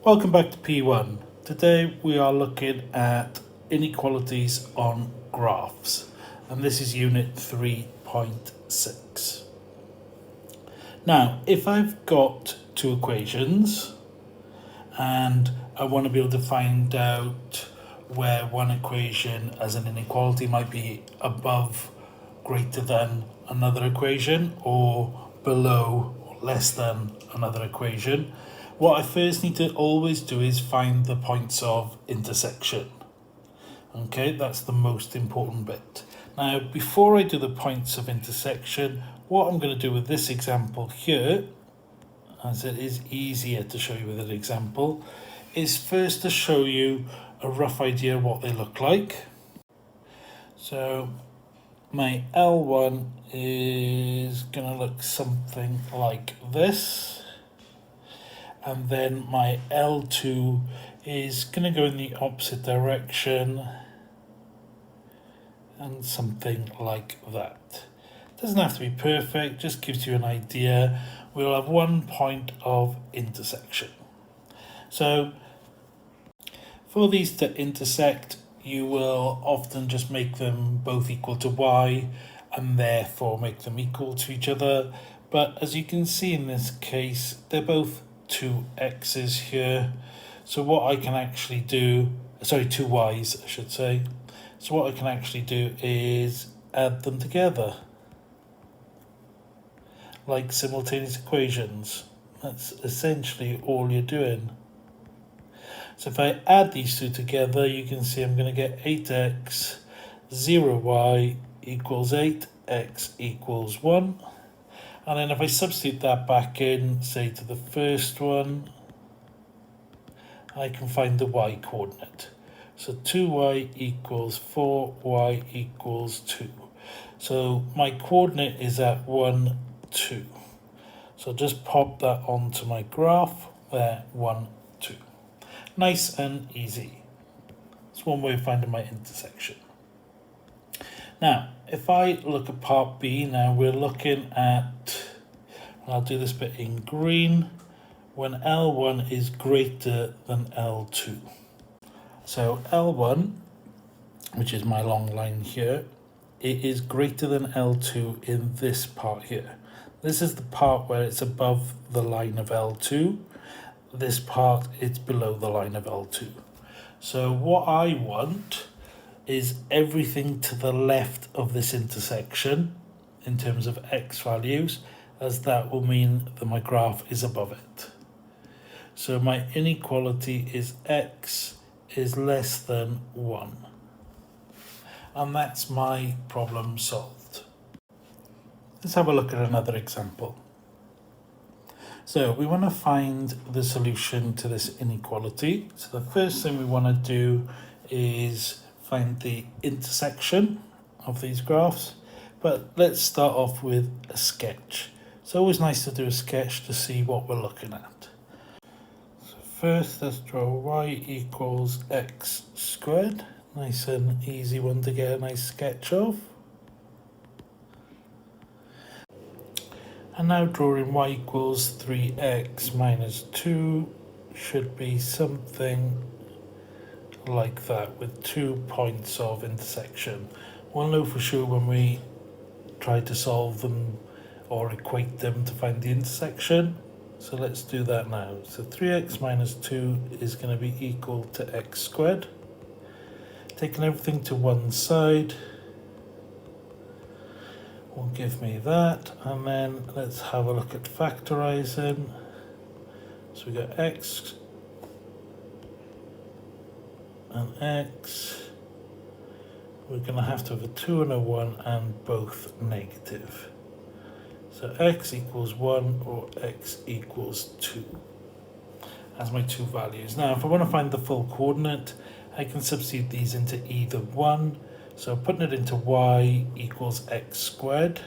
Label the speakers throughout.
Speaker 1: Welcome back to P1. Today we are looking at inequalities on graphs, and this is unit 3.6. Now, if I've got two equations and I want to be able to find out where one equation as an inequality might be above, greater than another equation, or below or less than another equation, what I first need to always do is find the points of intersection. Okay, that's the most important bit. Now, before I do the points of intersection, what I'm going to do with this example here, as it is easier to show you with an example, is first to show you a rough idea of what they look like. So my L1 is going to look something like this. And then my L2 is going to go in the opposite direction and something like that. Doesn't have to be perfect, just gives you an idea. We'll have one point of intersection. So for these to intersect, you will often just make them both equal to y and therefore make them equal to each other. But as you can see in this case, they're both two x's here. So what I can actually do, two y's I should say. So what I can actually do is add them together like simultaneous equations. That's essentially all you're doing. So if I add these two together, you can see I'm going to get 8x 0y equals 8, x equals 1. And then if I substitute that back in, say to the first one, I can find the y coordinate. So 2y equals 4, y equals 2. So my coordinate is at 1, 2. So just pop that onto my graph there, 1, 2. Nice and easy. It's one way of finding my intersection. Now, if I look at part B, now we're looking at, and I'll do this bit in green, when L1 is greater than L2. So L1, which is my long line here, it is greater than L2 in this part here. This is the part where it's above the line of L2. This part, it's below the line of L2. So what I want is everything to the left of this intersection in terms of x values, as that will mean that my graph is above it. So my inequality is x is less than 1. And that's my problem solved. Let's have a look at another example. So we want to find the solution to this inequality. So the first thing we want to do is find the intersection of these graphs, but let's start off with a sketch. It's always nice to do a sketch to see what we're looking at. So first, let's draw y equals x squared. Nice and easy one to get a nice sketch of. And now drawing y equals 3x minus 2 should be something like that with 2 points of intersection. We'll know for sure when we try to solve them or equate them to find the intersection. So let's do that now. So 3x minus 2 is going to be equal to x squared. Taking everything to one side will give me that, and then let's have a look at factorizing. So we got x and x. We're going to have to have a 2 and a 1 and both negative. So x equals 1 or x equals 2 as my two values. Now if I want to find the full coordinate, I can substitute these into either one. So putting it into y equals x squared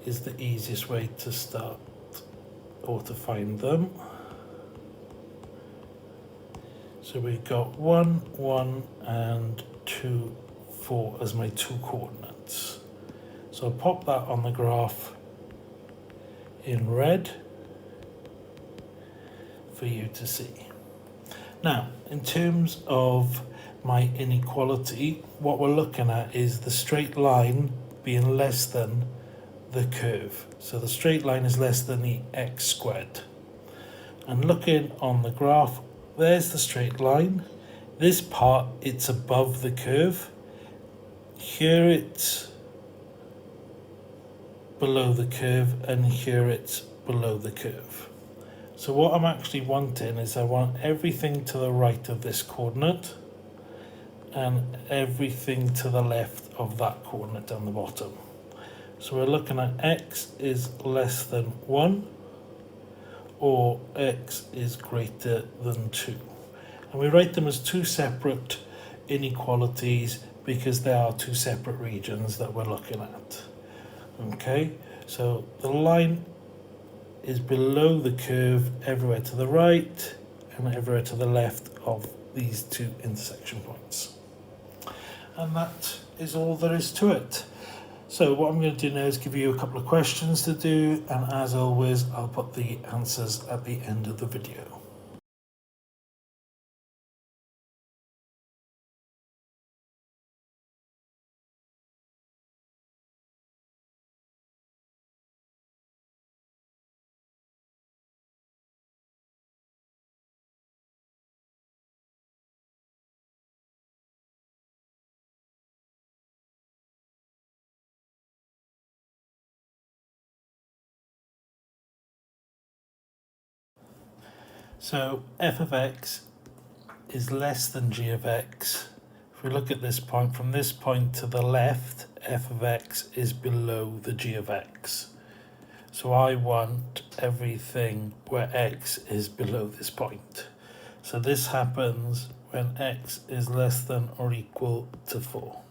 Speaker 1: is the easiest way to start or to find them. So we've got 1, 1 and 2, 4 as my two coordinates. So I'll pop that on the graph in red. for you to see. Now, in terms of my inequality, what we're looking at is the straight line being less than the curve. So the straight line is less than the x squared. And looking on the graph, there's the straight line. This part, it's above the curve. Here it's below the curve, and here it's below the curve. So what I'm actually wanting is I want everything to the right of this coordinate and everything to the left of that coordinate on the bottom. So we're looking at x is less than 1 or x is greater than 2. And we write them as two separate inequalities because they are two separate regions that we're looking at. Okay, so the line is below the curve everywhere to the right and everywhere to the left of these two intersection points. And that is all there is to it. So what I'm going to do now is give you a couple of questions to do, and as always, I'll put the answers at the end of the video. So f of x is less than g of x. If we look at this point, from this point to the left, f of x is below the g of x. So I want everything where x is below this point. So this happens when x is less than or equal to 4.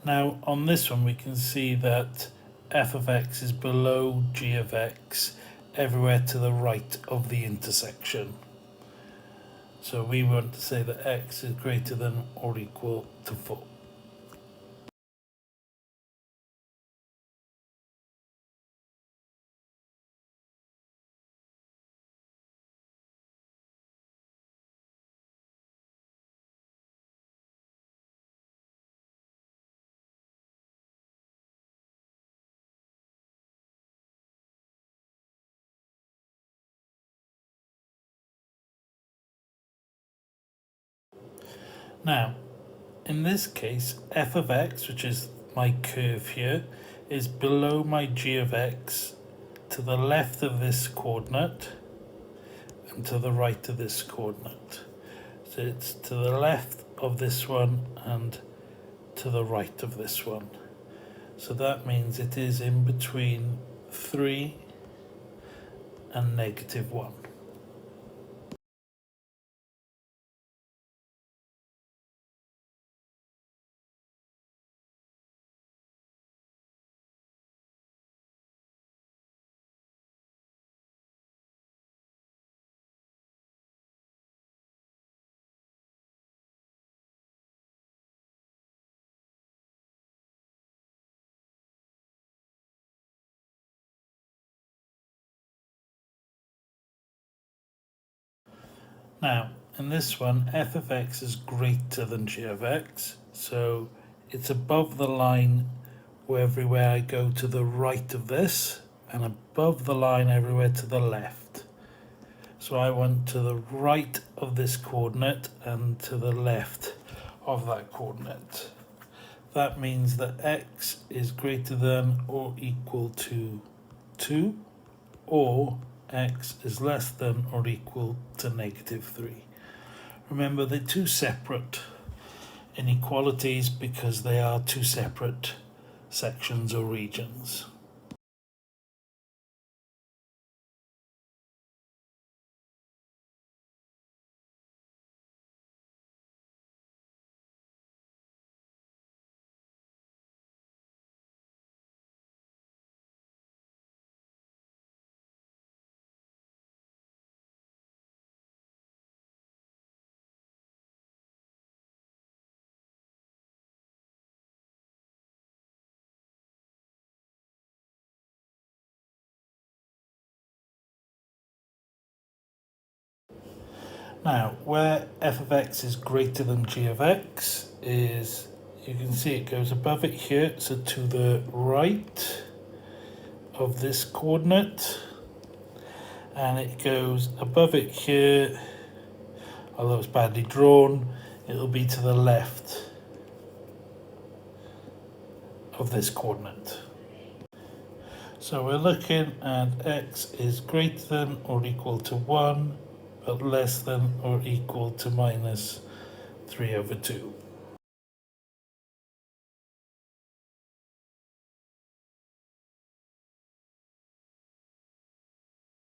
Speaker 1: Now on this one we can see that f of x is below g of x everywhere to the right of the intersection. So we want to say that x is greater than or equal to 4. Now, in this case, f of x, which is my curve here, is below my g of x to the left of this coordinate and to the right of this coordinate. So it's to the left of this one and to the right of this one. So that means it is in between 3 and -1. Now, in this one, f of x is greater than g of x, so it's above the line everywhere I go to the right of this, and above the line everywhere to the left. So I want to the right of this coordinate and to the left of that coordinate. That means that x is greater than or equal to 2, or x is less than or equal to -3. Remember, they're two separate inequalities because they are two separate sections or regions. Now, where f of x is greater than g of x is, you can see it goes above it here, so to the right of this coordinate, and it goes above it here, although it's badly drawn, it'll be to the left of this coordinate. So we're looking at x is greater than or equal to 1, but less than or equal to minus 3/2.